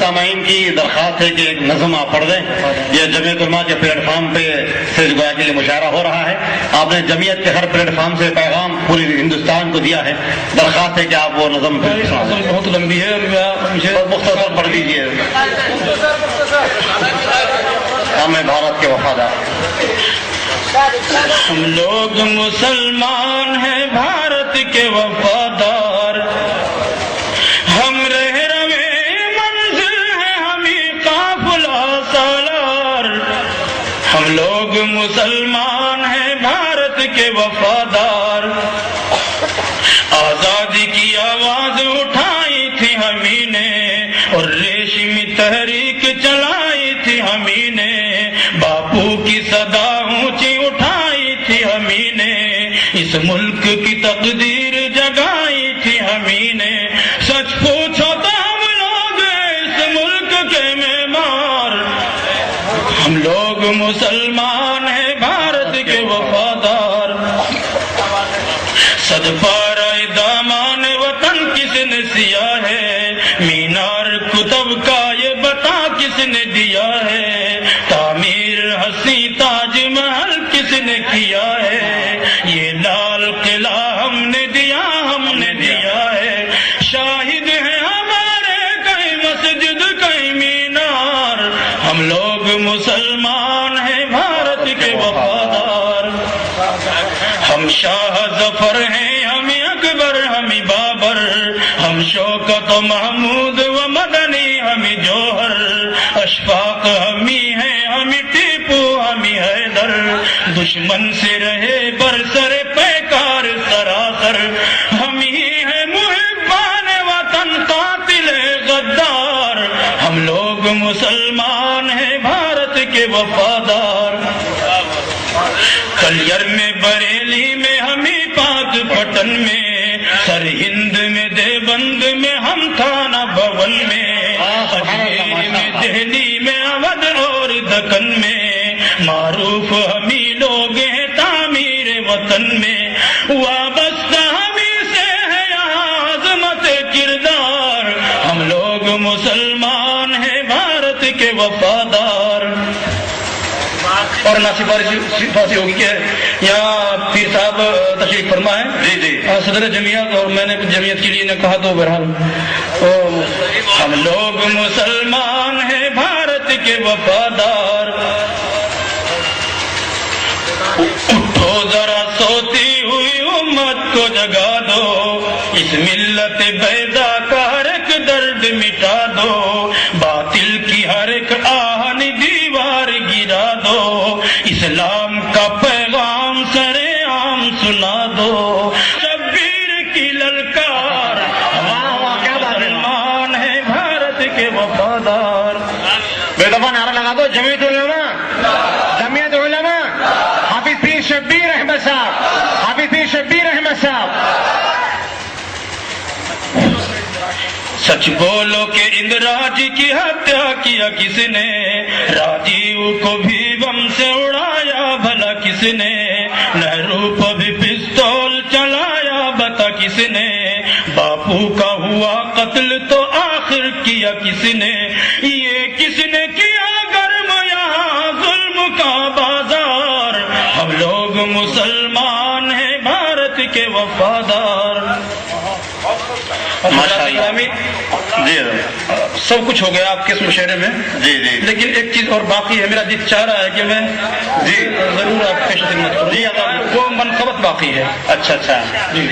سامعین کی درخواست ہے کہ ایک نظم آپ پڑھ دیں. یہ جمعیت علماء کے پلیٹ فارم پہ سے گویا کہ یہ مشاعرہ ہو رہا ہے. آپ نے جمعیت کے ہر پلیٹ فارم سے پیغام پوری ہندوستان کو دیا ہے. درخواست ہے کہ آپ وہ نظم بہت لمبی ہے, مجھے مختصر پڑھ دیجیے. ہمیں بھارت کے وفادار. ہم لوگ مسلمان ہیں بھارت کے وفادار, ہم رہ روے منزل ہیں ہمیں قافلہ سالار. ہم لوگ مسلمان ہیں بھارت کے وفادار, آزادی کی آواز اٹھائی تھی ہمیں نے اور ریشمی تحریک چلائی تھی ہمیں نے. باپو کی صدا اونچی اٹھائی تھی ہمیں نے, اس ملک کی تقدیر جگائی تھی ہمیں نے. سچ پوچھو تو ہم لوگ اس ملک کے معمار, ہم لوگ مسلمان ہیں بھارت کے وفادار. صد پارہ دامان وطن کس نے سیا ہے, مینار کتب کا یہ بتا کس نے دیا ہے. تعمیر حسین تاج محل کس نے کیا ہے, یہ لال قلعہ ہم نے دیا ہے. شاہد ہیں ہمارے کہیں مسجد کہیں مینار, ہم لوگ مسلمان ہیں بھارت کے وفادار. ہم شاہ ظفر ہیں ہمیں اکبر ہمیں بابر, ہم شوکت و محمود و مدنی ہمیں جوہر. اشفاق ہمیں ہیں ہمیں ٹیپو ہمیں حیدر, دشمن سے رہے برسر پیکار سراسر. ہم ہی ہیں محبان وطن قاتل غدار, ہم لوگ مسلمان ہیں بھارت کے وفادار. کلیر میں بریلی میں ہمیں پاک پٹن میں, سر ہند میں دیوبند میں ہم تھانہ بھون میں, اجمیر میں دہلی میں اودھ اور دکن میں, معروف ہمیں لوگ ہیں تعمیر وطن میں. وابستہ ہمیں سے ہے یہاں عظمت کردار, ہم لوگ مسلمان ہیں بھارت کے وفادار. اور ناصف فارسی ہوگی کہ یہاں پیر صاحب تشریف فرما ہے. جی جی صدر جمعیت, اور میں نے جمعیت کے لیے نے کہا تو بہرحال ہم لوگ مسلمان ہیں بھارت کے وفادار. اٹھو ذرا سوتی ہوئی امت کو جگا دو, اس ملت بیدا کا ہر ایک درد مٹا دو. باطل کی ہر ایک آہن دیوار گرا دو, اسلام کا پیغام سرے عام سنا دو. شبیر کی للکار, مسلمان ہے بھارت کے وفادار. بے دفعہ نعرہ لگا دو. جمعیت علماء حافظ پیر شبیر احمد صاحب. سچ بولو کہ اندراج کی ہتیا کیا کس نے, راجیو کو بھی بم سے اڑایا بھلا کس نے, نہرو کو بھی پستول چلایا بتا کس نے, باپو کا ہوا قتل تو آخر کیا کس نے, یہ کس نے کیا گرم یہاں ظلم کا بازار, ہم لوگ مسلمان ہیں بھارت کے وفادار. جی سب کچھ ہو گیا آپ کے اس مشاعرے میں. جی جی لیکن ایک چیز اور باقی ہے, میرا دل چاہ رہا ہے کہ میں جی ضرور آپ پیش خدمت کروں. جی وہ منقبت باقی ہے. اچھا جی,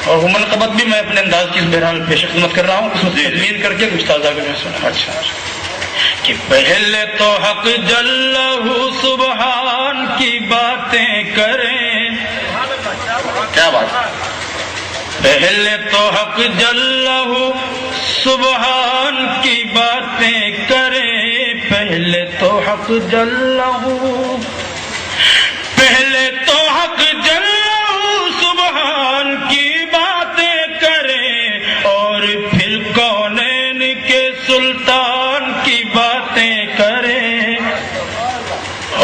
اور وہ منقبت بھی میں اپنے انداز کی بہرحال پیش خدمت کر رہا ہوں, اس میں تدوین کر کے کچھ تازہ کرنے سنا. اچھا کہ پہلے تو حق جلہ سبحان کی باتیں کریں. کیا بات. پہلے تو حق جلہ سبحان کی باتیں کریں, پہلے تو حق جلہ, پہلے تو حق جلہ سبحان کی باتیں کریں, اور پھر کونین کے سلطان کی باتیں کریں,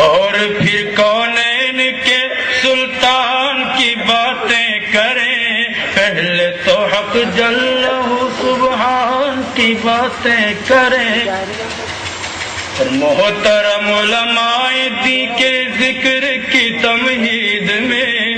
اور پھر کونین کے سلطان کی باتیں کریں. پہلے تو حق جلہ کی باتیں کریں. اور محترم علماء دی کے ذکر کی تمہید میں،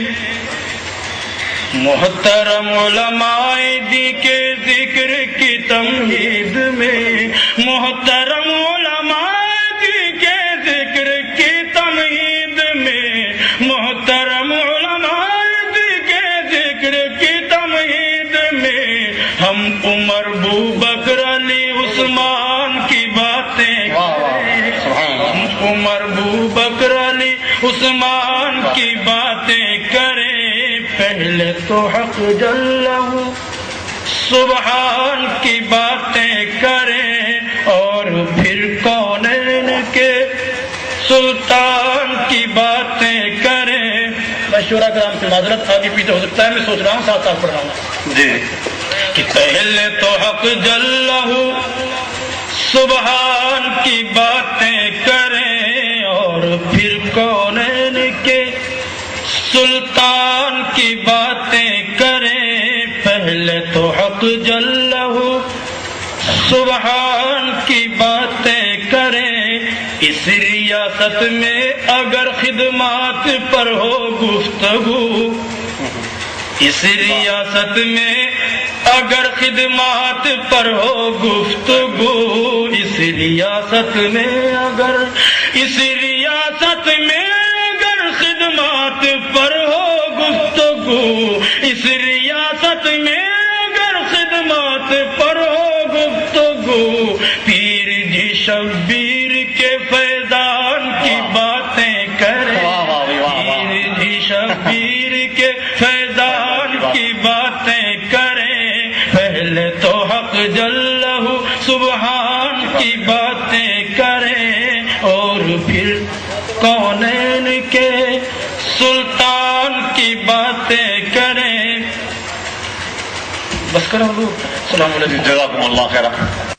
محترم علماء دی کے ذکر کی تمہید میں، محترم علماء دی کے ذکر کی تمہید میں، محترم علماء دی کے ذکر کی تمہید میں، ہم عمر ابو بکر علی عثمان کی باتیں کریں. ہم عمر ابو بکر علی عثمان کی باتیں کریں. پہلے تو حق جلہ سبحان کی باتیں کریں، اور پھر کونین کے سلطان کی باتیں کریں. میں شورا کرام سے معذرت آگے پیچھے ہو سکتا ہے، میں سوچ رہا ہوں ساتھ ساتھ پڑھ رہا ہوں جی کہ پہلے تو حق جلہ سبحان کی باتیں کریں، اور پھر کونین کے سلطان کی باتیں کریں. پہلے تو حق جلہ سبحان کی باتیں کریں. اس ریاست میں اگر خدمات پر ہو گفتگو، اس ریاست میں اگر خدمات پر ہو گفتگو، اس ریاست میں اگر، اس ریاست میں اگر خدمات پر ہو گفتگو، اس ریاست میں اگر خدمات پر ہو گفتگو، پیر جی شبیر کے فیضان کی باتیں کریں. پیر جی شبیر کے فیضان کی باتیں کریں. پہلے تو حق جلہ سبحان کی باتیں کریں، اور پھر کونین کے سلطان کی باتیں کریں. بس کرو. السلام علیکم. جزاکم اللہ خیرہ.